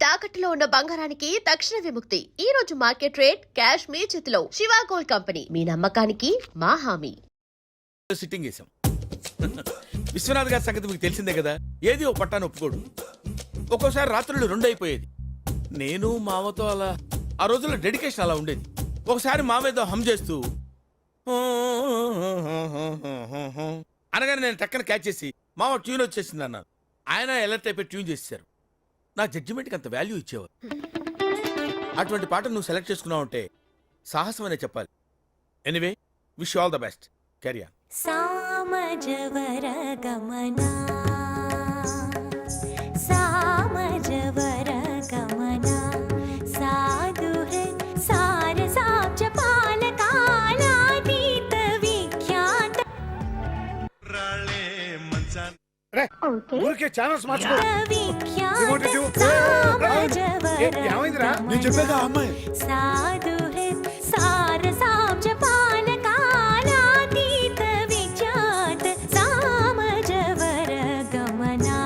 తాకట్టులో ఉన్న బంగారానికి తక్షణ విముక్తి. ఈ రోజు మార్కెట్ రేట్ క్యాష్ మీ చేతిలో. శివ గోల్డ్ కంపెనీ, మీ నమ్మకానికి మా హామీ. సిట్టింగ్ వేసాం. విశ్వనాథ్ గారి సంగతి మీకు తెలిసిందే కదా. ఏది ఓ పట్టాను ఒప్పుకోడు. ఒక్కోసారి రాత్రులు 2 అయిపోయేది. నేను మామతో అలా ఆ రోజుల్లో డెడికేషన్ అలా ఉండేది. ఒకసారి మామేదో హమ్ చేస్తూ అనగానే నేను టక్కన క్యాచ్ చేసి మామ ట్యూన్ వచ్చేసింది అన్నాను. ఆయన ఎలర్ట్ అయిపోయి ట్యూన్ చేశారు. నా జడ్జిమెంట్కి అంత వాల్యూ ఇచ్చేవారు. అటువంటి పాట నువ్వు సెలెక్ట్ చేసుకున్నావు అంటే సాహసం అనే చెప్పాలి. Anyway, wish all the best. Carry on. సామజవర గమనా సామజవర గమనా సాధుహే సారసాబ్జ పాలకాలాతీత విఖ్యాత ఊరికే ఛానల్స్ మార్చుకో. విఖ్యాత సామజవర ఏమైందిరా? నేను చెప్పేదా అమ్మాయి? సాధుహే సారసాబ్జ పాలకాలాతీత విఖ్యాత సామజవర గమనా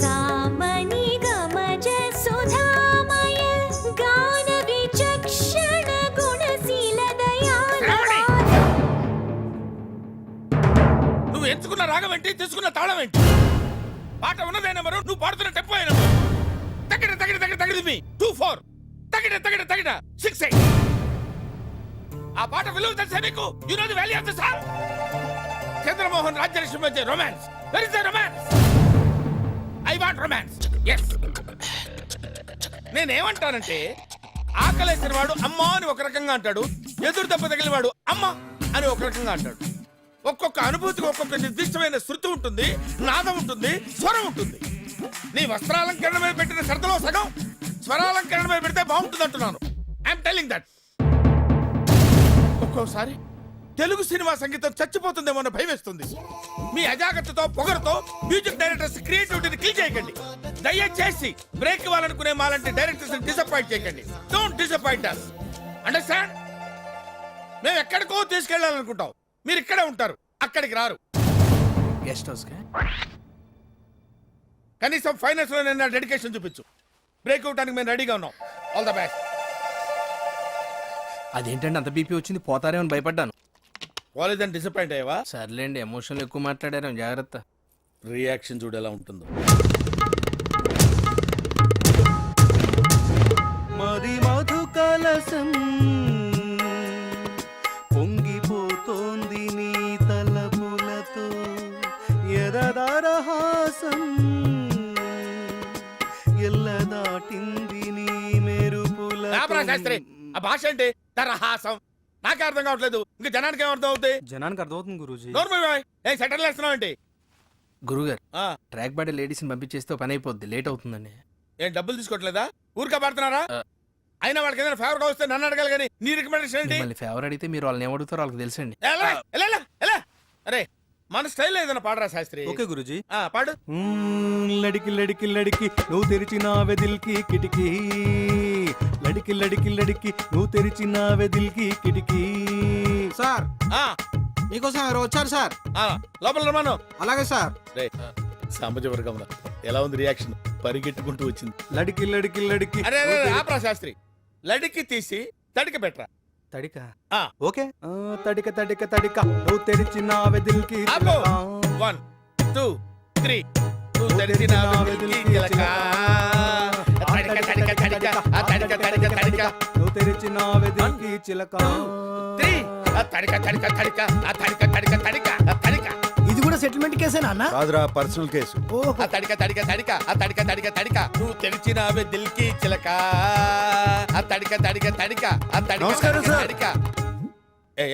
సామని గమజ సుధామయ గాన విచక్షణ గుణశీల దయాళ. నువ్వు ఎంచుకున్న రాగం ఏంటి, తీసుకున్న తాళం ఏంటి? పాట ఉన్నదే నెంబరు, నువ్వు పాడుతున్న టెంపో అయిన తగిడ తగిడ తగిడ తగిడి మీ 2-4 తగిడ తగిడ తగిడ 6-8. ఆ పాట విలువ తెలుసా నీకు? You know the value of the song. Chandramohan Rajyalakshmi మధ్య romance. Where is the romance? I want romance. yes. నేనేమంటానంటే, ఆకలేసిన వాడు అమ్మ అని ఒక రకంగా అంటాడు, ఎదురు దెబ్బ తగిలిన వాడు అమ్మ అని ఒక రకంగా అంటాడు. ఒక్కొక్క అనుభూతికి ఒక్కొక్క నిర్దిష్టమైన శృతి ఉంటుంది, నాదం ఉంటుంది, స్వరం ఉంటుంది. నీ వస్త్రాలంకరణ మీద పెట్టిన శ్రద్ధలో సగం స్వరాలంకరణ మీద పెడితే బాగుంటుంది అంటున్నాను. I'm telling that. ఒక్కోసారి తెలుగు సినిమా సంగీతం చచ్చిపోతుందేమో అన్న భయం వేస్తుంది. మీ అజాగ్రత్తతో పొగరుతో మ్యూజిక్ డైరెక్టర్స్ క్రియేటివిటీని కిల్ చేయకండి. దయచేసి బ్రేక్ ఇవ్వాలనుకునే మాలాంటి డైరెక్టర్స్ డిసప్పాయింట్ చేయకండి. Don't disappoint us. అండర్స్టాండ్? మేము ఎక్కడికో తీసుకెళ్లాలనుకుంటాం, మీరు ఇక్కడే ఉంటారు, అక్కడికి రారు. గెస్ట్ హౌస్ కనీసం ఫైనాన్స్ లో నేను డెడికేషన్ చూపించు. బ్రేక్ అవడానికి మేము రెడీగా ఉన్నాం. All the best. అదేంటండి అంత బీపీ వచ్చింది, పోతారేమో అని భయపడ్డాను. కాలేజ్ డిసప్పాయింట్ అయ్యావా? సర్లేండి, ఎమోషన్లు ఎక్కువ మాట్లాడారు, జాగ్రత్త. రియాక్షన్ చూడు ఎలా ఉంటుందో. మది మధు కలసం పొంగిపోతోంది నీ తలపులతో ఎదదరహాసం ఎల్ల దాటింది నీ రాబరా శాస్త్రి, మెరుపుల. ఆ భాష అంటే తరహాసం. నాకే అర్థం కావట్లేదు, ఇంకా జనానికి ఏం అర్థం అవుతాయి? జనానికి అర్థమవుతుంది గురూజీ. ఏ సెటిల్ వేస్తున్నావు ఏంటి? గురుగారు, ట్రాక్ బాడీ లేడీస్ ని పంపించేస్తే పని అయిపోద్ది, లేట్ అవుతుందండి. ఏం డబ్బులు తీసుకోవట్లేదా? ఊరికే పడుతున్నారా? అయినా వాళ్ళకి ఏదైనా ఫేవర్ గా వస్తే నన్ను అడగాలి కానీ నీ రికమెండేషన్ ఏంటి? మళ్ళీ ఫేవర్ అడిగితే మీరు వాళ్ళని ఏమడుగుతారో వాళ్ళకి తెలుసండి. అరే మన స్టైల్ ఏదైనా పాడరా శాస్త్రి. ఓకే గురూజీ, పాడు. లడికి లడికి లడికి నువ్వు తెరిచిన వెదిల్కి కిటికీ, లడికి లడికి లడికి నువ్వు తెరిచిన వెదిల్కి కిటికీ. సార్ మీకోసం ఎవరు వచ్చారు సార్? లోపల రమాను. అలాగే సార్. రే సాంబజవర్గంలో ఎలా ఉంది రియాక్షన్? పరిగెట్టుకుంటూ వచ్చింది. లడికి లడికి లడికి అరే ఆపరా శాస్త్రి, లడికి తీసి తడిక పెట్టరా. తడిక ఓకే. తడిక తడిక తడిక నువ్వు తెరిచిన వెదిల్కి ఆపు. 1 2 3 నువ్వు తెరిచిన వెదిల్కి చిలక. తడిక తడిక తడిక తడిక తడిక తడిక నువ్వు తెరిచిన వెదిల్కి చిలక. 3 తడిక తడిక తడిక తడిక తడిక తడిక తడిక. ఇది కూడా సెటిల్మెంట్ కేసేనా అన్న? కాదురా, పర్సనల్ కేసు. తడిక తడిక తడిక తడిక తడిక తడిక నువ్వు తెరిచిన వెదిల్కి చిలక. తడిక తడిక తడిక తడిక నమస్కారం సార్. తడిక.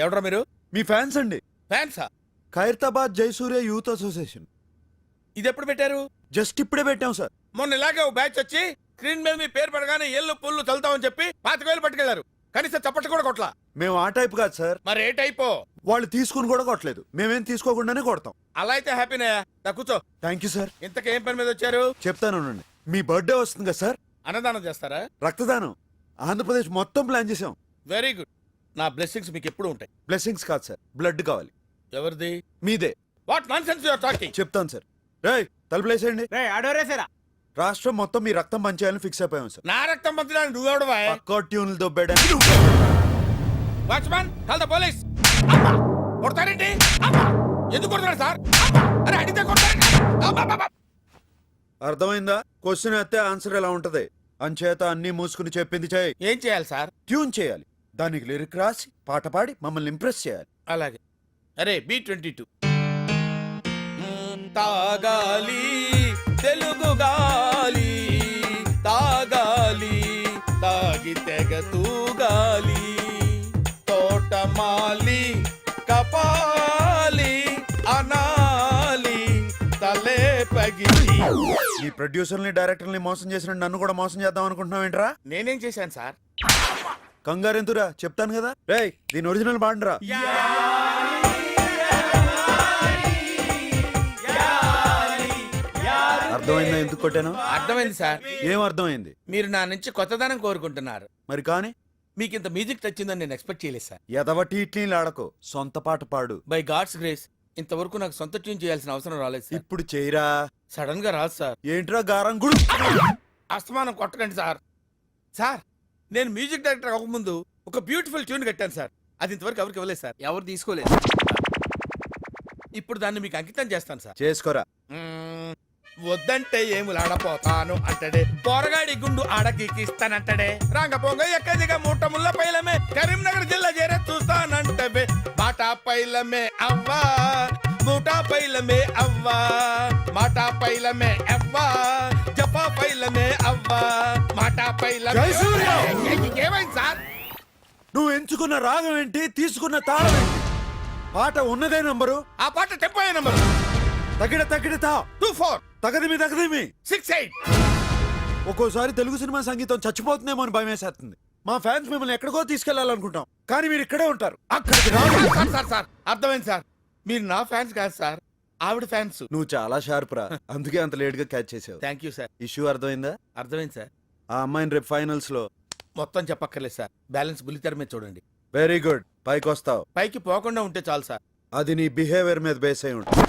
ఎవడ్రా మీరు? మీ ఫ్యాన్స్ అండి. ఫ్యాన్సా? Khairatabad Jayasurya youth association. ఇది ఎప్పుడు పెట్టారు? జస్ట్ ఇప్పుడే పెట్టాం సార్. మొన్న ఇలాగే ఓ బ్యాచ్ వచ్చి స్క్రీన్ మీద మీ పేరు పడగానే ఏళ్ళు పుల్లు చల్లుతామని చెప్పి 25,000 పట్టుకెళ్లారు. కనీసం చప్పట్లు కూడా కొట్లా. మేము ఆ టైప్ కాదు సార్. మరి ఏ టైపో? వాళ్ళు తీసుకుని కూడా కొట్టలేదు, మేమేం తీసుకోకుండానే కొడతాం. అలా అయితే హ్యాపీనే. కూర్చో. Thank you sir. ఇంతకేం పని మీద వచ్చారు? చెప్తాను ఉండండి. మీ బర్త్డే వస్తుంది కదా సార్, అన్నదానం చేస్తారా? రక్తదానం ఆంధ్రప్రదేశ్ మొత్తం ప్లాన్ చేసాం. Very good. నా బ్లెస్సింగ్స్ మీకు ఎప్పుడు ఉంటాయి. బ్లెస్సింగ్స్ కాదు సార్, బ్లడ్ కావాలి. ఎవరిది? మీదే. What nonsense you are talking? చెప్తాను సార్. రేయ్ తలుపులేసేయండి. రే ఆడోరేసారా రాష్ట్రం మొత్తం మీ రక్తం పంచేయాలని ఫిక్స్ అయిపోయాం సార్. నా రక్తం పంచడానికి నువ్వెవడవా? పక్కా ట్యూన్లు దొబ్బేయడానికి వాచ్మ్యాన్ కాల్ ద పోలీస్. కొడతారేంటి? ఎందుకు కొడతారు సార్? అరే అడిగితే కొడతారేంటి? అర్థమైందా? క్వశ్చన్ అయితే ఆన్సర్ ఎలా ఉంటది. అంచేత అన్ని మూసుకుని చెప్పింది చేయి. ఏం చేయాలి సార్? ట్యూన్ చేయాలి, దానికి లిరిక్ రాసి పాట పాడి మమ్మల్ని ఇంప్రెస్ చేయాలి. అలాగే. అరే B22 తాగాలి తెలుగు గాలి, తాగాలి తాగి తెగ తూగాలి, తోటమాలి కపాలి అనాలి తలే పగిలి. ఈ ప్రొడ్యూసర్ని డైరెక్టర్ని మోసం చేసిన నన్ను కూడా మోసం చేద్దాం అనుకుంటున్నావు ఏంట్రా? నేనేం చేశాను సార్? కంగారెందురా, చెప్తాను కదా. రేయ్ దీని ఒరిజినల్ పాడరా. అర్థమైందా ఎందుకు కొట్టాను? అర్థమైంది సార్. ఏం అర్థమైంది? మీరు నా నుంచి కొత్తదనం కోరుకుంటున్నారు. మరి కానీ మీకు ఇంత మ్యూజిక్ వచ్చిందని నేను ఎక్స్పెక్ట్ చేయలేదు సార్. ఎదవటి ఇట్లీలు ఆడకో, సొంత పాట పాడు. బై గాడ్స్ గ్రేస్ ఇంతవరకు నాకు సొంత ట్యూన్ చేయాల్సిన అవసరం రాలేదు సార్. ఇప్పుడు చేయరా. సడన్ గా రాదు సార్. ఏంట్రా గారం గుడు? అస్తమానం కొట్టకండి సార్. సార్ నేను మ్యూజిక్ డైరెక్టర్ అవ్వకముందు ఒక బ్యూటిఫుల్ ట్యూన్ కట్టాను సార్. అది ఇంతవరకు ఎవరికి ఇవ్వలేదు సార్. ఎవరు తీసుకోలేదు. ఇప్పుడు దాన్ని మీకు అంకితం చేస్తాను సార్. చేసుకోరా. వద్దంటే ఏములాడపోతాను అంటడే, పోరగాడి గుండు ఆడకిస్తానంటడే, రాంగపోంగ ఎక్కదిగా మూట ముళ్ళ పైలమే, కరీంనగర్ జిల్లా చేరే చూస్తానంటవే, బాటా పైలమే అవ్వా మూటా పైలమే అవ్వా, మాటా పైలమే అవ్వా జపా పైలమే అవ్వా, మాటా పైలమే. ఏమైంది సార్? నువ్వు ఎంచుకున్న రాగం ఏంటి, తీసుకున్న తాళం ఏంటి? పాట ఉన్నదే నంబరు, ఆ పాట టెంపో నంబరు తగిడ తగిడ తా 24 తగదిమి తగదిమి 68. ఒక్కోసారి తెలుగు సినిమా సంగీతం చచ్చిపోతుందేమో అని భయం వేసేస్తుంది. మా ఫ్యాన్స్ మిమ్మల్ని ఎక్కడికో తీసుకెళ్లాలనుకుంటాం, కానీ మీరు ఇక్కడే ఉంటారు. అక్కడికి రాదు. సార్ సార్ సార్ అర్థమైంది సార్. మీరు నా ఫ్యాన్స్ కాదు సార్, ఆవిడ ఫ్యాన్స్. నువ్వు చాలా షార్ప్ రా, అందుకే అంత లేట్ గా క్యాచ్ చేసావు. Thank you sir. ఇష్యూ అర్థమైందా? అర్థమైంది సార్. ఆ అమ్మాయిని రేపు ఫైనల్స్ లో. మొత్తం చెప్పక్కర్లేదు సార్, బ్యాలెన్స్ బుల్లితెర మీద చూడండి. వెరీ గుడ్, పైకి వస్తావు. పైకి పోకుండా ఉంటే చాలు సార్. అది నీ బిహేవియర్ మీద బేస్ అయి ఉంటుంది.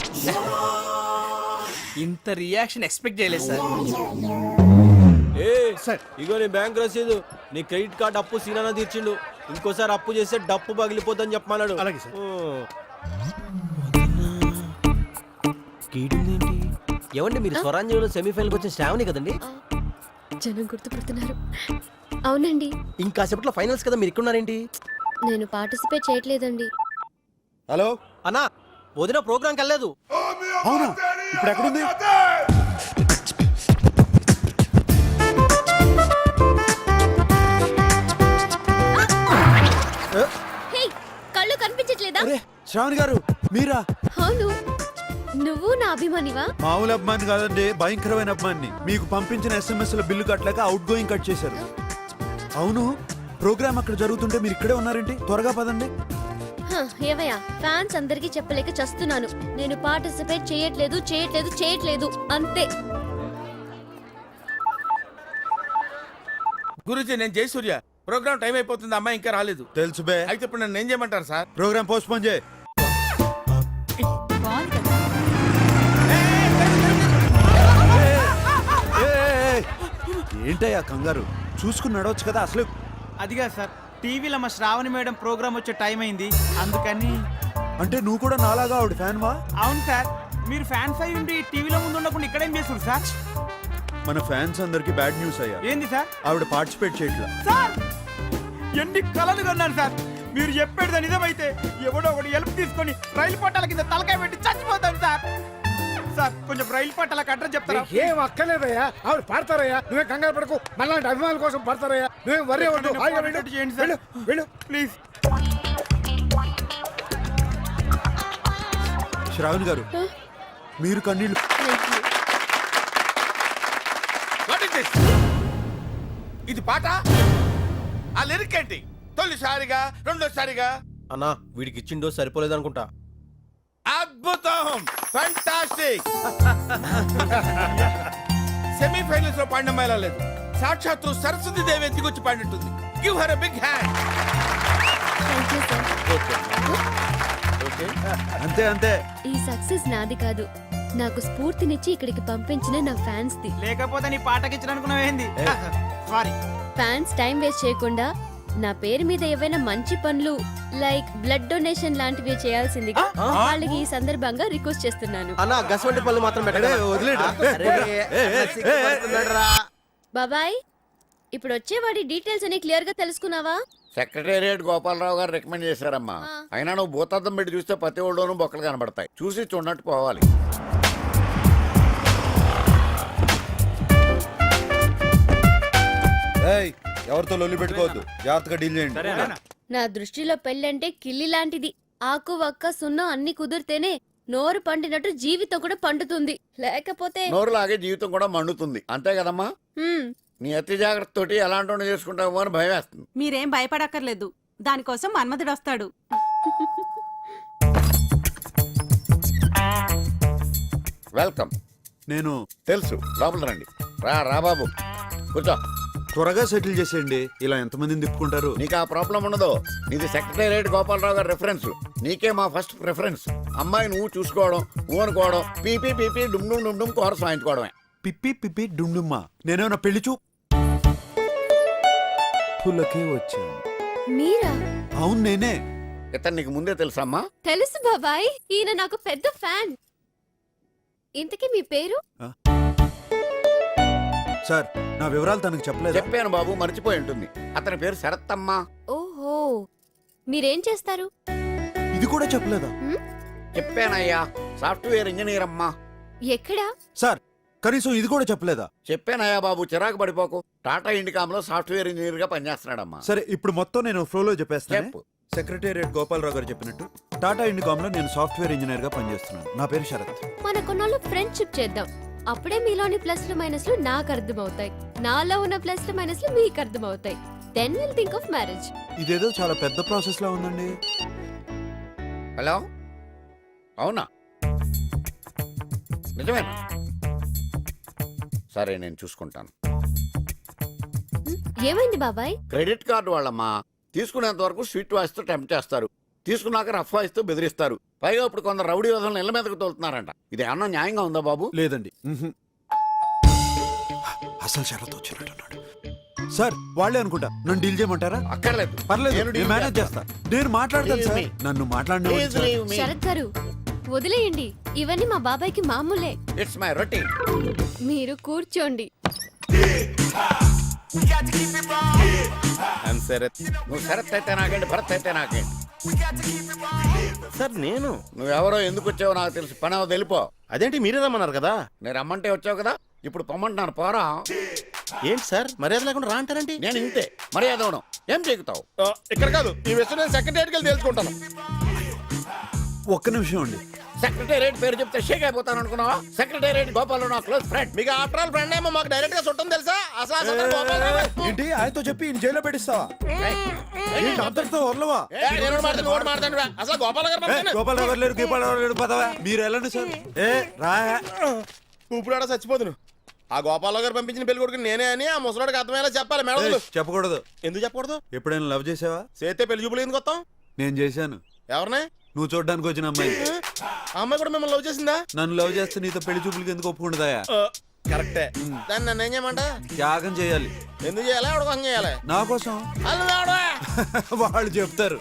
ఇంత రియాక్షన్ ఎక్స్పెక్ట్ చేయలేదు సార్. సార్ ఇగో నీ బ్యాంక్ రసీదు, నీ క్రెడిట్ కార్డ్ అప్పు సీనానా తీర్చిండు, ఇంకోసారి అప్పు చేస్తే డప్పు పగిలిపోద్దని చెప్పమన్నాడు. అలాగే సార్. ఏంటి ఏమండి మీరు స్వరాంజలిలో సెమీఫైనల్కి వచ్చిన శ్రావణి కదండి? జనం గుర్తుపడుతున్నారు. అవునండి, ఇంకాసేపట్లో ఫైనల్స్ కదా, మీరు ఇక్కడున్నారేంటి? నేను పార్టిసిపేట్ చేయట్లేదండి. హలో అన్నా వదిన ప్రోగ్రాంకి వెళ్ళలేదు. అవునా? ఇప్పుడు ఎక్కడుంది? హే, కళ్ళు కనిపించట్లేదా? అరే శ్రావణి గారు మీరా? అవును, నువ్వు నా అభిమానివా? మామూలు అభిమాని కాదండి, భయంకరమైన అభిమాని. మీకు పంపించిన SMS లో బిల్లు కట్టలేక అవుట్ గోయింగ్ కట్ చేశారు. అవును, ప్రోగ్రామ్ అక్కడ జరుగుతుంటే మీరు ఇక్కడే ఉన్నారేంటి? త్వరగా పదండి. ఏవయ్యా, ఫ్యాన్స్ అందరికీ చెప్పలేక చస్తున్నాను. నేను పార్టిసిపేట్ చేయట్లేదు చేయట్లేదు చేయట్లేదు అంతే. గురూజీ నేను జయసూర్య. ప్రోగ్రామ్ టైం అయిపోతుంది, అమ్మాయి ఇంకా రాలేదు. తెలుసు బే. అయితే ఇప్పుడు నన్ను ఏం చేయమంటారు సార్? ప్రోగ్రామ్ పోస్ట్ పోన్ చేయి. ఏంటయ్యా కంగారు? చూసుకుని నడవచ్చు కదా. అసలు అదిగా సార్, టీవీలో మా శ్రావణి మేడం ప్రోగ్రామ్ వచ్చే టైం అయింది, అందుకని. అంటే నువ్వు కూడా నాలాగా ఆవిడ ఫ్యాన్ వా? అవును సార్, మీరు ఫ్యాన్స్ అయి ఉండి టీవీలో ముందు ఉండకుండా ఇక్కడేం చేస్తారు సార్? మన ఫ్యాన్స్ అందరికి బ్యాడ్ న్యూస్ అయ్యా. ఏంది సార్? ఆవిడ పార్టిసిపేట్ చేయట్లా. సార్ ఎన్ని కలలు కొన్నాను సార్. మీరు చెప్పేది నిజమైతే ఎవడో ఒకటి హెల్ప్ తీసుకొని రైలు పట్టాల కింద తలకాయ పెట్టి చచ్చిపోతాను సార్. సార్ కొంచెం రైలు పట్టాలకు అడ్రస్ చెప్తారా? ఏం అక్కర్లేదయ్యా, ఆవిడ పాడతారయ్యా. నువ్వే కంగారు పడకు, మళ్ళీ అభిమానుల కోసం పడతారయ్యా. నువ్వే వర్రీ అవ్వద్దు. హాయిగా వెళ్ళు. చేయండి సార్. వెళ్ళు, వెళ్ళు. ప్లీజ్. శ్రావణి గారు మీరు కన్నీళ్ళు. What is this? ఇది పాట? ఆ లిరిక్ ఏంటి? తొలిసారిగా రెండోసారిగా. అన్నా వీడికి ఇచ్చిండో సరిపోలేదు అనుకుంటా. అద్భుతం, ఫ్యాంటాస్టిక్. సెమీఫైనల్స్ లో పాడిన అమ్మాయిలా లేదు, సాక్షాత్తు సరస్వతి దేవి ఎత్తికొచ్చి పాడినట్టుంది. Give her a big hand. Thank you sir. Okay అంతే అంతే. ఈ సక్సెస్ నాది కాదు, నాకు స్ఫూర్తినిచ్చి ఇక్కడికి పంపించిన నా ఫ్యాన్స్ ది. లేకపోతే నీ పాటకిచ్చిన అనుకున్నావేంది సారీ. ఫ్యాన్స్ టైం వేస్ట్ చేయకుండా నా పేరు మీద ఏవైనా మంచి పనులు లైక్ బ్లడ్ డొనేషన్ లాంటివి చేయాల్సిందిగా వాళ్ళకి ఈ సందర్భంగా రిక్వెస్ట్ చేస్తున్నాను. అన్న గసవంటి పళ్ళు మాత్రం అరే, పెట్టడే వదిలేడు. బాబాయ్, ఇప్పుడు వచ్చేవాడి డీటెయిల్స్ అని క్లియర్ గా తెలుసుకున్నావా? సెక్రటేరియట్ గోపాలరావు గారు రికమెండ్ చేశారమ్మా. అయినా నువ్వు భూతద్దం పెట్టి చూస్తే ప్రతి ఒళ్ళోనూ బొక్కలు కనబడతాయి. చూసి చూడనట్టు పోవాలి. ఏయ్, ఎవరితో లొల్లి పెట్టుకోవద్దు, జాగ్రత్తగా డీల్ చేయండి. నా దృష్టిలో పెళ్ళంటే కిల్లి లాంటిది. ఆకు వక్క సున్నం అన్ని కుదిరితేనే నోరు పండినట్టు జీవితం కూడా పండుతుంది. లేకపోతే నోరు లాగే జీవితం కూడా మండుతుంది. అంతే కదమ్మా? హ్మ్, నీ అతి జాగ్రత్త తోటి ఎలాంటి చేసుకుంటామో అని భయం వేస్తుంది. మీరేం భయపడక్కర్లేదు, దానికోసం మన్మధుడు వస్తాడు. వెల్కమ్. నేను తెలుసు, లోపల రండి. రా రా బాబు, కూర్చో. త్వరగా సెటిల్ చేసేయండి, ఇలా ఎంతమందిని తిప్పుకుంటారు. నీకు ఆ ప్రాబ్లం ఉండదు. నీది సెక్రటేరియట్ గోపాలరావు గారి రెఫరెన్స్. నీకే మా ఫస్ట్ ప్రిఫరెన్స్. అమ్మాయి నువ్వు చూసుకోవడం, నువ్వు అనుకోవడం, పీపీ పీపీ డుమ్ డుమ్ డుమ్ డుమ్ కోర సాయించుకోవడమే. పిప్పి పిప్పి డుమ్డుమ్మా, నేనేమన్నా పెళ్లి చూపులకే వచ్చాను. మీరా? అవును నేనే. ఇతను నీకు ముందే తెలుసమ్మా? తెలుసు బాబాయ్, ఈయన నాకు పెద్ద ఫ్యాన్. ఇంతకీ మీ పేరు? సార్, నా వివరాలు తనకు చెప్పలేదు. చెప్పాను బాబు, మర్చిపోయి ఉంటుంది. అతని పేరు శరత్తమ్మా. ఓహో, మీరేం చేస్తారు? ఇది కూడా చెప్పలేదా? చెప్పానయ్యా, సాఫ్ట్వేర్ ఇంజనీర్ అమ్మా. ఎక్కడా? సార్, కనీసం ఇది కూడా చెప్పలేదా? చెప్పానయ్యా బాబు, చిరాకు పడిపోకు. టాటా ఇండికామ్ లో సాఫ్ట్వేర్ ఇంజనీర్ గా పనిచేస్తున్నాడమ్మా. సరే, ఇప్పుడు మొత్తం నేను ఫ్లోలో చెప్పేస్తాను. చెప్పు. సెక్రటేరియట్ గోపాలరావు గారు చెప్పినట్టు టాటా ఇండికామ్ లో నేను సాఫ్ట్వేర్ ఇంజనీర్ గా పనిచేస్తున్నాను. నా పేరు శరత్. మన కొన్నాళ్ళు ఫ్రెండ్షిప్ చేద్దాం. అప్పుడే మీలోని ప్లస్లు మైనస్లు నాకు అర్థమవుతాయి, నాలో ఉన్న ప్లస్లు మైనస్లు మీకు అర్థమవుతాయి. Then will think of marriage. ఇదేదో చాలా పెద్ద ప్రాసెస్ లా ఉందండి. హలో, అవునా? నిజమేనా? సరే, నేను చూసుకుంటాను. ఏమైంది బాబాయ్? Credit card వాళ్ళమ్మా. తీసుకునేంత వరకు స్వీట్ వాయిస్తో టెంప్ట్ చేస్తారు. తీసుకున్నాక రఫ్ వాయిస్తో బెదిరిస్తారు. పైగా ఇప్పుడు కొందరు రౌడీ వదలను ఇళ్ల మీదకు తోలుతున్నారంట. ఇది ఏమన్నా న్యాయంగా ఉందా బాబు? లేదండి. అసలు షరత్ వచ్చినట్టున్నాడు. సార్, వాళ్ళే అనుకుంటా. నన్ను డీల్ చేయమంటారా? అక్కర్లేదు, పర్లేదు, నేను నేను deal మేనేజ్ చేస్తా. నేను మాట్లాడతాను Leave సార్. me. నన్ను మాట్లాడిన Please leave me. శరత్ గారు, వదిలేయండి. ఇవన్నీ మా బాబాయ్కి మామూలే. It's my routine. మీరు కూర్చోండి. నువ్వు శరత్ అయితే నాకేంటి, భరత్ అయితే నాకేంటి. సార్ నేను నువ్వెవరో ఎందుకు వచ్చావో నాకు తెలుసు. పని అవదు, వెళ్ళిపో. అదేంటి మీరే రమ్మన్నారు కదా. నేను రమ్మంటే వచ్చావు కదా, ఇప్పుడు పొమ్మంటున్నాను. పోరా. ఏంటి సార్ మర్యాద లేకుండా రా అంటారండి. నేను ఇంతే, మర్యాద ఇవ్వడం. ఏం చెక్కుతావు? ఇక్కడ కాదు, ఈ విషయం నేను సెక్రటరీకి వెళ్ళి తెలుసుకుంటాను. ఒక్క నిమిషం అండి. సెక్రటేరియట్ పేరు చెప్తే షేక్ అయిపోతాను అనుకున్నావా? సెక్రటేరియట్ గోపాలరావు నా క్లోజ్ ఫ్రెండ్. మీకు ఆఫ్టర్ ఆల్ ఫ్రెండ్ ఏమో, మాకు డైరెక్ట్ గా చుట్టం తెలుసా? అసలు అసలు గోపాలరావు గారు. ఏంటి ఆయనతో చెప్పి ఈయన జైల్లో పెట్టిస్తావా? ఏంటి అంతటితో వదలవా? నేను మాట్లాడుతూ ఓడి మాట్లాడండి. అసలు గోపాల గారు పంపండి. గోపాలరావు గారు లేరు, గోపాలరావు లేరు, పదవా. మీరు వెళ్ళండి సార్. ఏ రా. ఇప్పుడు ఆడ చచ్చిపోతును. ఆ గోపాలరావు గారు పంపించిన పెళ్లి కొడుకు నేనే అని ఆ ముసలాడికి అర్థమయ్యేలా చెప్పాలి మేడం. చెప్పకూడదు. ఎందుకు చెప్పకూడదు? ఎప్పుడైనా లవ్ చేసావా? చేస్తే పెళ్లి చూపులు ఎందుకు వస్తాం? నేను చేశాను. ఎవరిని? నువ్వు చూడడానికి వచ్చిన అమ్మాయి. ఆ అమ్మాయి కూడా మిమ్మల్ని లవ్ చేసిందా? నన్ను లవ్ చేస్తే నీతో పెళ్లి చూపులకి ఎందుకు ఒప్పుకుంటుందాయా? కరెక్టే. దాన్ని నన్ను ఏం చేయమంట? త్యాగం చేయాలి. ఎందుకు చేయాలి? ఎవడ కోసం చేయాలి? నా కోసం. వాళ్ళు చెప్తారు.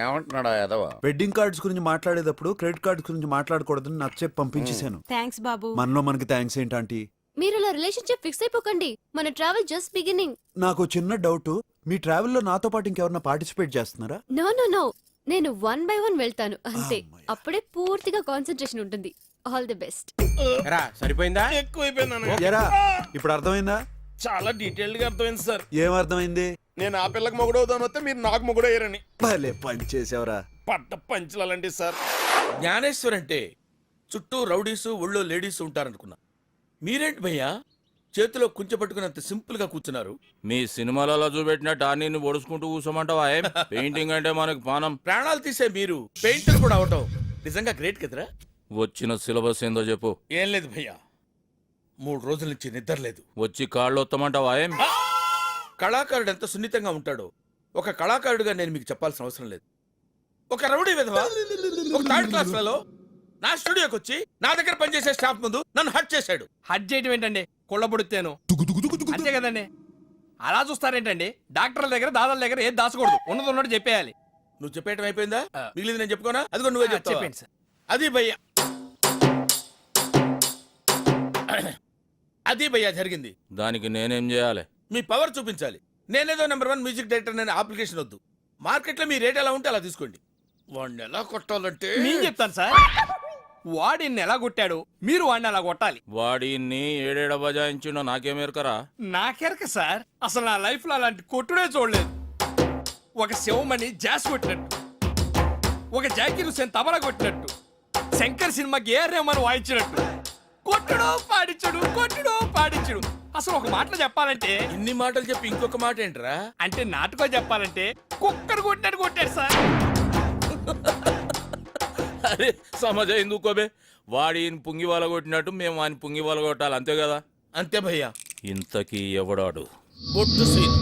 ఏమంటున్నాడా ఎదవా? వెడ్డింగ్ కార్డ్స్ గురించి మాట్లాడేటప్పుడు క్రెడిట్ కార్డ్స్ గురించి మాట్లాడకూడదని నాకు చెప్పి పంపించేశాను. థ్యాంక్స్ బాబు. మనలో మనకి థ్యాంక్స్ ఏంటంటే మీరు ఇలా రిలేషన్షిప్ ఫిక్స్ అయిపోకండి. మన ట్రావెల్ జస్ట్ బిగినింగ్. నాకు చిన్న డౌట్. మీ ట్రావెల్లో నాతో పాటు ఇంకెవరన్నా పార్టిసిపేట్ చేస్తున్నారా? నో నో నో, నేను 1 by 1 వెళ్తాను అంతే. అప్పుడే పూర్తిగా కాన్సన్ట్రేషన్ ఉంటుంది. All the best. సరిపోయిందా? ఎక్కువైపోయిందా? ఎరా, ఇప్పుడు అర్థమైందా? చాలా డీటెయిల్డ్ గా అర్థమైంది సార్. ఏం అర్థమైంది? నేను ఆ పిల్లకి మొగుడు అవుతాను వస్తే మీరు నాకు మొగుడు అయ్యారని. భలే పని చేసావురా. పట్ట పంచలాంటి సార్. జ్ఞానేశ్వర్ అంటే చుట్టూ రౌడీసు ఒళ్ళో లేడీస్ ఉంటారనుకున్నా. మీరేంటి భయ్యా చేతిలో కుంచె పట్టుకున్నంత సింపుల్ గా కూర్చున్నారు? మీ సినిమాలలో చూపెట్టినట్టు అన్ని ఒడుచుకుంటూ కూర్చోమంటావా? ఏం పెయింటింగ్ అంటే మనకు పానం. ప్రాణాలు తీసే మీరు పెయింటర్ కూడా అవటం నిజంగా గ్రేట్ కదరా. వచ్చిన సిలబస్ ఏందో చెప్పు. ఏం లేదు భయ్యా, 3 రోజుల నుంచి నిద్ర లేదు. వచ్చి కాళ్ళు వస్తామంటావా? ఏం కళాకారుడు ఎంత సున్నితంగా ఉంటాడో ఒక కళాకారుడిగా నేను మీకు చెప్పాల్సిన అవసరం లేదు. ఒక రౌడీ విధవ ఒక థర్డ్ క్లాస్లలో నా స్టూడియోకి వచ్చి నా దగ్గర పనిచేసే స్టాఫ్ ముందు నన్ను హట్ చేశాడు. హజ్ చేయటం ఏంటండి కుళ్ళ పొడితేను అంతే కదండి. అలా చూస్తారేంటండి? డాక్టర్ల దగ్గర దాదాల దగ్గర ఏది దాచకూడదు, ఉన్నది ఉన్నట్టు చెప్పేయాలి. నువ్వు చెప్పేయటం అయిపోయిందా? మిగిలింది నేను చెప్పుకోనా? అది కూడా నువ్వే చెప్తావా? చెప్పండి సార్. అది భయ్యా, అది భయ్యా జరిగింది. దానికి నేనేం చేయాలి? మీ పవర్ చూపించాలి. నేనేదో నెంబర్ 1 మ్యూజిక్ డైరెక్టర్ అనే అప్లికేషన్ వద్దు. మార్కెట్లో మీ రేట్ ఎలా ఉంటే అలా తీసుకోండి. వాడిని ఎలా కొట్టాలంటే నేను చెప్తాను సార్. వాడిని ఎలా కొట్టాడు మీరు వాడిని అలా కొట్టాలి. వాడిని ఏడేడ బజాయించిండో నాకేమేరకరా? నాకెరక సార్, అసలు నా లైఫ్ లో అలాంటి కొట్టుడే చూడలేదు. ఒక శివమణి జాస్ కొట్టినట్టు, ఒక జాకీర్ హుసేన్ తబలా కొట్టినట్టు, శంకర్ సినిమాకి ఏ రేమని వాయించినట్టు కొట్టుడు పాడించుడు, కొట్టుడు పాడించుడు. అసలు ఒక మాటలో చెప్పాలంటే, ఇన్ని మాటలు చెప్పి ఇంకొక మాట ఏంట్రా? అంటే నాటుకో చెప్పాలంటే కుక్కర్ కొట్టినట్టు కొట్టాడు సార్. అరే సమజ ఎందుకోబే? వాడి పుంగి వాళ్ళ కొట్టినట్టు మేము వాని పుంగి వాళ్ళ కొట్టాలి, అంతే కదా? అంతే భయ్యా. ఇంతకీ ఎవడాడు? బొట్టు సీన్.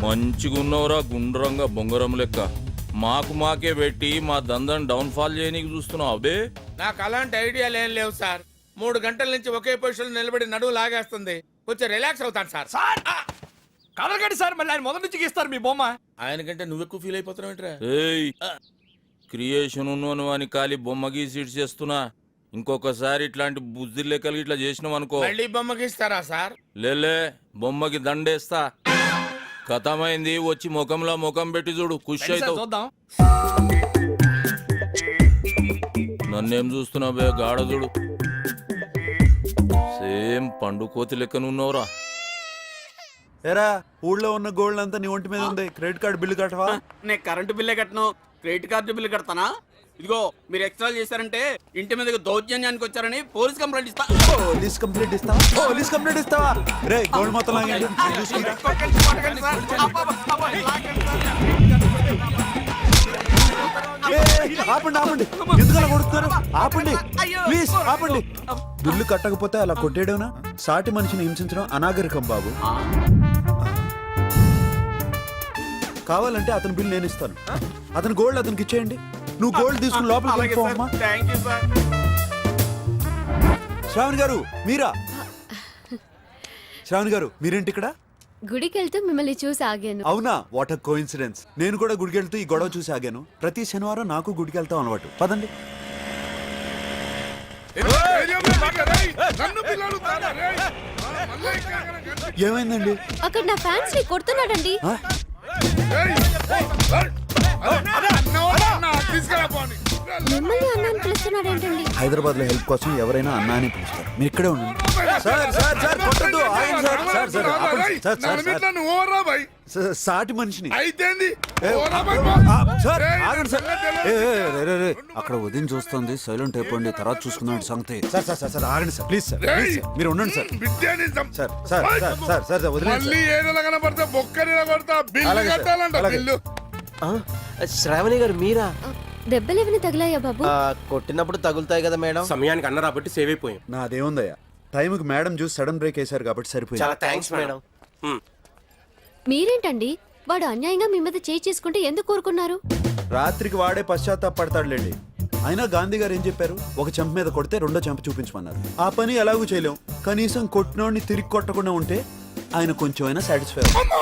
మంచిగున్నవరా గుండ్రంగా బొంగరం లెక్క. మాకే పెట్టి మా దందని డౌన్ ఫాల్ చేయనీకి చూస్తున్నావు అబే? నాకు అలాంటి ఐడియాలు ఏం లేవు సార్. 3 గంటల నుంచి ఒకే పొజిషన్ నిలబడి నడువు లాగేస్తుంది. కొంచెం రిలాక్స్ అవుతాను సార్. కదలకండి సార్, మళ్ళీ ఆయన మొదటి నుంచి గీస్తారు మీ బొమ్మ. ఆయన కంటే నువ్వు ఎక్కువ ఫీల్ అయిపోతున్నావు ఏంట్రా? ఏయ్, క్రియేషన్ ఉన్నను అని ఖాళీ బొమ్మ గీసి చేస్తున్నా. ఇంకొకసారి ఇట్లాంటి బుద్ధి లెక్కలు ఇట్లా చేసినాం అనుకో, మళ్ళీ బొమ్మకి ఇస్తారా సార్? లేలే బొమ్మకి దండేస్తా. కథమైంది, వచ్చి ముఖంలో ముఖం పెట్టి చూడు, ఖుషి రండి సార్, అవుతావు. చూద్దాం. నన్నేం చూస్తున్నావు బే గాఢ చూడు, సేమ్ పండు కోతి లెక్కనున్నావురా. ఎరా ఊళ్ళో ఉన్న గోల్డ్ అంతా నీ ఒంటి మీద ఉంది. క్రెడిట్ కార్డు బిల్లు కట్టవా? నేను కరెంటు బిల్లే కట్టను, క్రెడిట్ కార్డు బిల్లు కడతానా? ఇదిగో మీరు ఎక్స్ట్రా చేశారంటే ఇంటి మీద దౌర్జన్యానికి వచ్చారని పోలీస్ కంప్లైంట్ ఇస్తా. పోలీస్ కంప్లైంట్ ఇస్తావా? పోలీస్ కంప్లైంట్ ఇస్తావా? రే గోల్డ్ మొత్తం లాగండి, నేను చూసుకుంటా. ఆపండి ఆపండి, ఎందుకు అలా కొడుతున్నారు? ఆపండి ప్లీజ్, ఆపండి. బిల్లు కట్టకపోతే అలా కొట్టేయడమేనా? సాటి మనిషిని హింసించడం అనాగరికం బాబు. కావాలంటే అతని బిల్లు నేను ఇస్తాను. అతని గోల్డ్ అతనికి ఇచ్చేయండి. నువ్వు గోల్డ్ తీసుకుని లోపలికి వెళ్ళిపోమ్మా. శ్రావణి గారు మీరా? శ్రావణి గారు మీరేంటి ఇక్కడ? గుడికి వెళ్తూ మిమ్మల్ని చూసి ఆగాను. అవునా? What a coincidence. నేను కూడా గుడికి వెళ్తూ ఈ గొడవ చూసి ఆగాను. ప్రతి శనివారం నాకు గుడికి వెళ్తాం అలవాటు. పదండి. ఏమైందండి? అక్కడ నా ఫ్యాన్స్ ని కొడుతున్నాడండి. ఆ? మిమ్మల్ని అన్నాను పిలుస్తున్నాడు ఏంటండి? హైదరాబాద్ లో హెల్ప్ కోసం ఎవరైనా అన్నా అని పిలుస్తారు. మీరు ఇక్కడే ఉండండి. సార్ సార్ సార్ కొట్టొద్దు. ఆగండి సార్. సార్ సార్ ఆపండి. సార్ సార్ సార్ సాటి మనిషిని సార్ ఆగండి సార్. అక్కడ ఉదయం చూస్తుంది, సైలెంట్ అయిపోండి, తర్వాత చూసుకుందాం సంగతి. సార్ సార్ సార్ సార్ ఆగండి sir, please sir, please sir, మీరు ఉండండి sir. Sir sir sir sir sir వదిలేండి సార్. శ్రావణి గారు మీరా? దెబ్బలేమని తగిలాయా బాబు? కొట్టినప్పుడు తగులుతాయి కదా మేడం. సమయానికి అన్న రాబట్టి సేవ్ అయిపోయాం. నాదేముందయ్యా, టైంకి మేడం చూసి సడన్ బ్రేక్ వేశారు కాబట్టి సరిపోయింది. చాలా థ్యాంక్స్ మేడం. మీరేంటండి, వాడు అన్యాయంగా మీ మీద చేయి చేసుకుంటే ఎందుకు కోరుకున్నారు? రాత్రికి వాడే పశ్చాత్తాపడతాడులేండి. అయినా గాంధీ గారు ఏం చెప్పారు? ఒక చెంప మీద కొడితే రెండో చెంప చూపించమన్నారు. ఆ పని ఎలాగూ చేయలేం. కనీసం కొట్టినోడిని తిరిగి కొట్టకుండా ఉంటే ఆయన కొంచెం అయినా సాటిస్ఫై అవుతారు.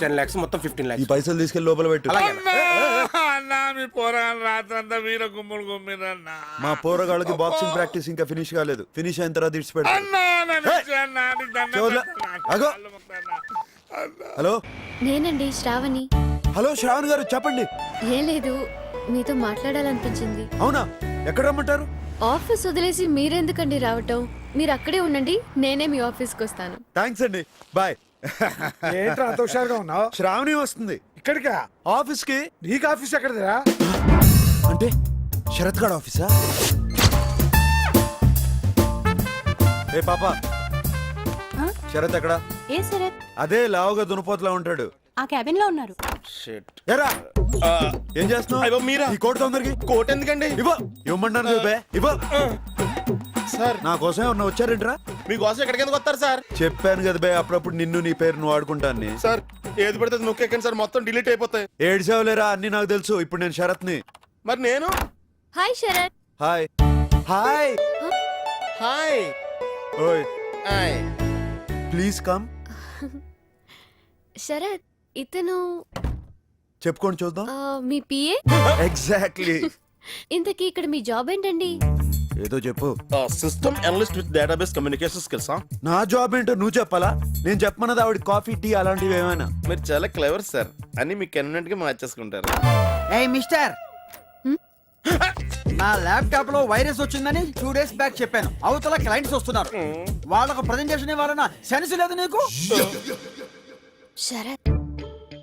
10 lakhs మొత్తం 15 ఈ lakhs. పైసలు తీసుకెళ్లి లోపల పెట్టు. మీ పోరాలు రాత్రంతా వీర గుమ్మలు గుమ్మిరన్నా. మా పోరగాళ్ళకి బాక్సింగ్ ప్రాక్టీస్ ఇంకా ఫినిష్ కాలేదు. ఫినిష్ అయిన తర్వాత ఇడిచి పెట్టు. హలో నేనండి శ్రావణి. హలో శ్రావణి గారు చెప్పండి. ఏం లేదు, మీతో మాట్లాడాలనిపించింది. అవునా? ఎక్కడ రమ్మంటారు? ఆఫీస్ వదిలేసి మీరెందుకండి రావటం? మీరు అక్కడే ఉండండి, నేనే మీ ఆఫీస్కి వస్తాను. థ్యాంక్స్ అండి, బాయ్. ఏంట్రా అంత హుషారుగా ఉన్నావు? శ్రావణి వస్తుంది ఇక్కడికా? ఆఫీస్ కి. నీకు ఆఫీస్ ఎక్కడదిరా? అంటే శరత్ గారు ఆఫీసా? ఏ పాప, శరత్ ఎక్కడ? ఏ శరత్ అదే లావుగా దునపోతలా ఉంటాడు. ఆ క్యాబిన్ లో ఉన్నారు. ఎరా ఏం చేస్తున్నావు? మీరా ఈ కోట్ తొందరకి. కోట్ ఎందుకండి? ఇవ్వ ఇవ్వమంటాను కదా బే, ఇవ్వ. సార్ నా కోసం ఏమన్నా వచ్చారేంట్రా? మీకోసం ఎక్కడికి ఎందుకు వస్తారు సార్? చెప్పాను కదా బే, అప్పుడప్పుడు నిన్ను నీ పేరు నువ్వు ఆడుకుంటాను. సార్ ఏది పడితే నొక్కెక్కండి సార్, మొత్తం డిలీట్ అయిపోతాయి. ఏడ్చావులేరా, అన్ని నాకు తెలుసు. ఇప్పుడు నేను శరత్ని. మరి నేను? Hi Sharath. Hi hi hi. ఓయ్ హాయ్. Please come. శరత్ ఇతను చెప్పుకొని చూద్దాం. మీ పిఏ. ఎగ్జాక్ట్లీ. ఇంతకీ ఇక్కడ మీ జాబ్ ఏంటండి? ఏదో చెప్పు. System analyst with database communication skills. నా జాబ్ ఏంటో నువ్వు చెప్పాలా? నేను చెప్పమన్నది ఆవిడ కాఫీ టీ అలాంటివి ఏమైనా. మీరు చాలా క్లవర్ సార్, అన్ని మీకు కన్వీనియంట్ గా మార్చేసుకుంటారు. ఏయ్ మిస్టర్, నా ల్యాప్టాప్ లో వైరస్ వచ్చిందని 2 days బ్యాక్ చెప్పాను. అవతల క్లయింట్స్ వస్తున్నారు, వాళ్ళకు ప్రజెంటేషన్ ఇవ్వాలన్న సెన్స్ లేదు నీకు? శరత్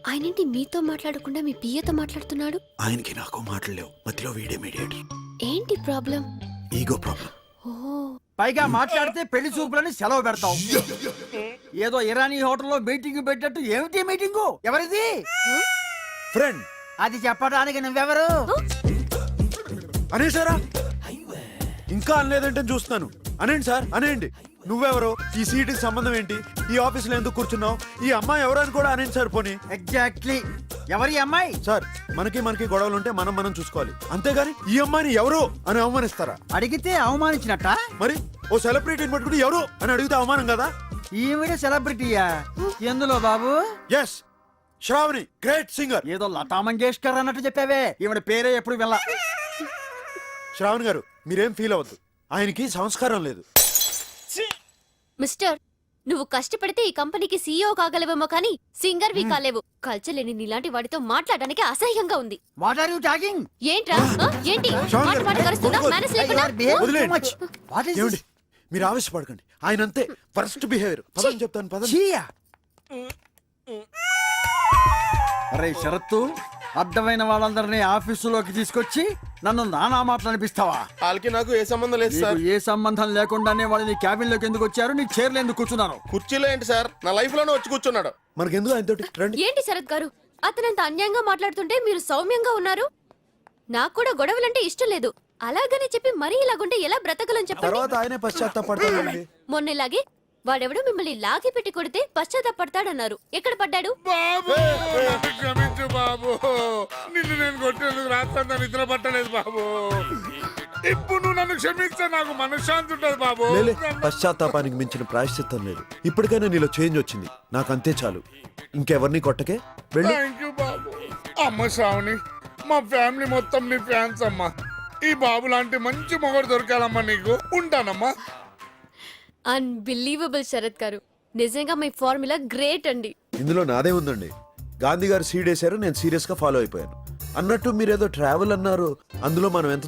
ఆయనేంటి మీతో మాట్లాడకుండా మీ పిఏతో మాట్లాడుతున్నాడు? ఆయనకి నాకు మాట్లాడలేవు, మధ్యలో వీడే మీడియేటర్. ఏంటి ప్రాబ్లం? Ego problem. ఓ పైగా మాట్లాడితే పెళ్లి చూపులని సెలవు పెడతావు. ఏదో ఇరానీ హోటల్లో మీటింగ్ పెట్టినట్టు. ఏమిటి మీటింగు? ఎవరిది? ఫ్రెండ్. అది చెప్పడానికి నువ్వెవరు? అనేసారా? ఇంకా అనలేదంటే చూస్తున్నాను. అనేండి సార్, అనేయండి. నువ్వెవరో, ఈ సీటుకి సంబంధం ఏంటి, ఈ ఆఫీసులో ఎందుకు కూర్చున్నావు, ఈ అమ్మాయి ఎవరు అని కూడా అనేండి సార్. పోనీ ఎగ్జాక్ట్లీ. ఎవరి అమ్మాయి? సార్, మనకి గొడవలు ఉంటే మనం చూసుకోవాలి, అంతేగాని ఈ అమ్మాయిని ఎవరు అని అవమానిస్తారా? అడిగితే అవమానించినట్ట? మరి ఓ సెలబ్రిటీని పట్టుకుని ఎవరు అని అడిగితే అవమానం కదా? ఈవిడ సెలబ్రిటీయా? ఎందులో బాబు? Yes, Shravani, great singer. ఏదో లతా మంగేష్కర్ అన్నట్టు చెప్పావే, ఈవిడ పేరే ఎప్పుడు వినలా. శ్రావణి గారు, మీరేం ఫీల్ అవ్వద్దు. ఆయనకి సంస్కారం లేదు. మిస్టర్, నువ్వు కష్టపడితే ఈ కంపెనీకి సీఈఓ కాగలవేమో కానీ సింగర్ వి కాలేవు. కల్చర్ లేని నీలాంటి వాడితో మాట్లాడడానికి అసహ్యంగా ఉంది. What are you talking? ఏంట్రా? ఏంటి శ్రావణి మాట గారు, మాట కరుస్తుందా? మేనేజ్ లేకుండా? వదిలేయండి. ఏమండి, మీరు ఆవేశపడకండి. ఆయన అంతే, ఫస్ట్ బిహేవియర్. పదని చెప్తాను, పదని. అరే షరత్తు, అడ్డమైన వాళ్ళందరినీ ఆఫీసులోకి తీసుకొచ్చి నన్ను నానా మాటలు అనిపిస్తావా? వాళ్ళకి నాకు ఏ సంబంధం లేదు సార్. నీకు ఏ సంబంధం లేకుండానే వాళ్ళు నీ క్యాబిన్ లోకి ఎందుకు వచ్చారు? నీ చైర్లో ఎందుకు కూర్చున్నారు? కుర్చీలో ఏంటి సార్, నా లైఫ్ లోనే వచ్చి కూర్చున్నాడు. మనకెందుకు ఆయనతోటి? రండి. ఏంటి శరత్ గారు, అతనంత అన్యాయంగా మాట్లాడుతుంటే మీరు సౌమ్యంగా ఉన్నారు. నాకు కూడా గొడవలంటే ఇష్టం లేదు. అలాగనే చెప్పి మరీ ఇలాగుంటే ఎలా బ్రతకలని చెప్పండి. తర్వాత ఆయనే పశ్చాత్తాపడతాడండి. మొన్నలాగే వాడెవడో మిమ్మల్ని లాగి పెట్టి కొడితే పశ్చాత్తాపడతాడన్నారు. ఎక్కడ పడ్డాడు? బాబు నన్ను క్షమించు బాబు, నిన్ను నేను కొట్టేందుకు రాత్రంతా నిద్ర పట్టలేదు బాబు. ఇప్పుడు నువ్వు నన్ను క్షమిస్తే నాకు మనశ్శాంతి ఉంటుంది బాబు. లేలే, పశ్చాత్తాపానికి మించిన ప్రాయశ్చిత్తం లేదు. ఇప్పటికైనా నీలో చేంజ్ వచ్చింది, నాకు అంతే చాలు. ఇంకెవరిని కొట్టకే, వెళ్ళి. థ్యాంక్ యూ బాబు. అమ్మ శ్రావణి, మా ఫ్యామిలీ మొత్తం నీ ఫ్యాన్స్ అమ్మా. ఈ బాబు లాంటి మంచి మొగడు దొరకాలమ్మా నీకు. ఉంటానమ్మా. అన్బిలీవబుల్ శరత్ గారు, నిజంగా మీ ఫార్ములా గ్రేట్ అండి. ఇందులో నాదే ఉందండి. గాంధీ గారు సీడ్ వేశారు, నేను సీరియస్ గా ఫాలో అయిపోయాను. అన్నట్టు మీరేదో ట్రావెల్ అన్నారు, అందులో మనం ఎంత